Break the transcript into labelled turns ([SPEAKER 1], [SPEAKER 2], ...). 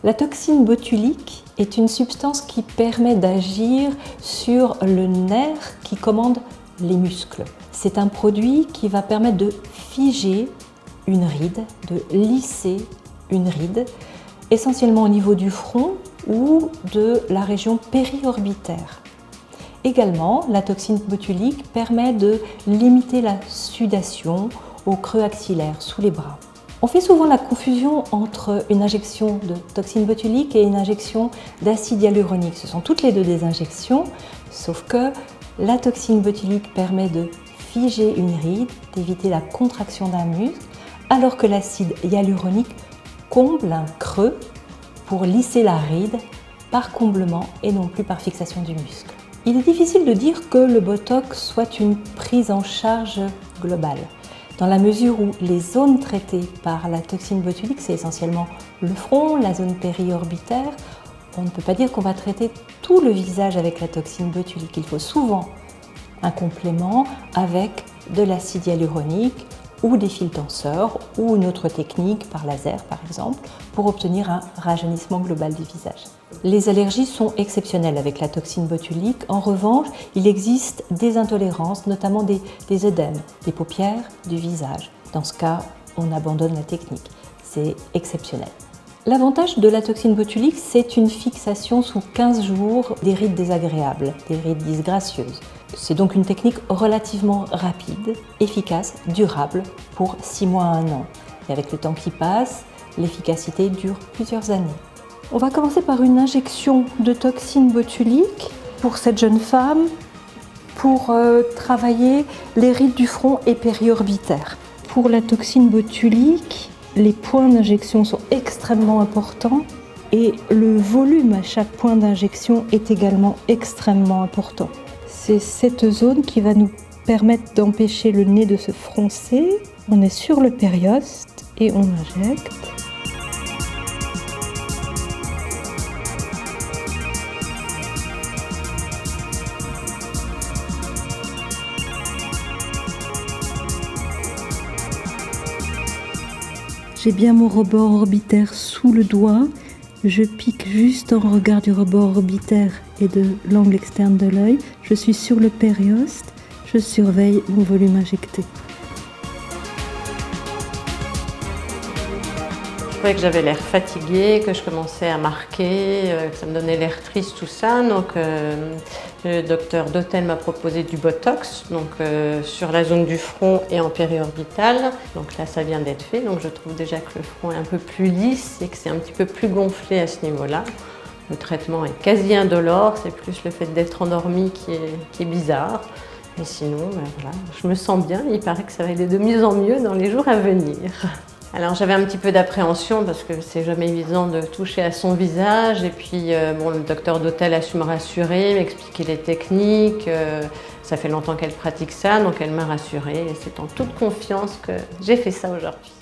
[SPEAKER 1] La toxine botulique est une substance qui permet d'agir sur le nerf qui commande les muscles. C'est un produit qui va permettre de figer une ride, de lisser une ride, essentiellement au niveau du front ou de la région périorbitaire. Également, la toxine botulique permet de limiter la sudation au creux axillaire, sous les bras. On fait souvent la confusion entre une injection de toxine botulique et une injection d'acide hyaluronique. Ce sont toutes les deux des injections, sauf que la toxine botulique permet de figer une ride, d'éviter la contraction d'un muscle, alors que l'acide hyaluronique comble un creux pour lisser la ride par comblement et non plus par fixation du muscle. Il est difficile de dire que le Botox soit une prise en charge globale, dans la mesure où les zones traitées par la toxine botulique, c'est essentiellement le front, la zone périorbitaire. On ne peut pas dire qu'on va traiter tout le visage avec la toxine botulique. Il faut souvent un complément avec de l'acide hyaluronique ou des fils tenseurs ou une autre technique par laser par exemple pour obtenir un rajeunissement global du visage. Les allergies sont exceptionnelles avec la toxine botulique. En revanche, il existe des intolérances, notamment des œdèmes, des paupières, du visage. Dans ce cas, on abandonne la technique. C'est exceptionnel. L'avantage de la toxine botulique, c'est une fixation sous 15 jours des rides désagréables, des rides disgracieuses. C'est donc une technique relativement rapide, efficace, durable pour 6 mois à 1 an. Et avec le temps qui passe, l'efficacité dure plusieurs années. On va commencer par une injection de toxine botulique pour cette jeune femme pour travailler les rides du front et périorbitaire. Pour la toxine botulique, les points d'injection sont extrêmement importants et le volume à chaque point d'injection est également extrêmement important. C'est cette zone qui va nous permettre d'empêcher le nez de se froncer. On est sur le périoste et on injecte. J'ai bien mon rebord orbitaire sous le doigt. Je pique juste en regard du rebord orbitaire et de l'angle externe de l'œil. Je suis sur le périoste. Je surveille mon volume injecté.
[SPEAKER 2] Je trouvais que j'avais l'air fatiguée, que je commençais à marquer, que ça me donnait l'air triste, tout ça. Donc le docteur Dotel m'a proposé du Botox, donc sur la zone du front et en périorbital. Donc là, ça vient d'être fait. Donc je trouve déjà que le front est un peu plus lisse et que c'est un petit peu plus gonflé à ce niveau-là. Le traitement est quasi indolore, c'est plus le fait d'être endormi qui est bizarre. Mais sinon, ben voilà, je me sens bien. Il paraît que ça va aller de mieux en mieux dans les jours à venir. Alors j'avais un petit peu d'appréhension parce que c'est jamais évident de toucher à son visage et puis bon, le docteur Dotel a su me rassurer, m'expliquer les techniques, ça fait longtemps qu'elle pratique ça donc elle m'a rassurée et c'est en toute confiance que j'ai fait ça aujourd'hui.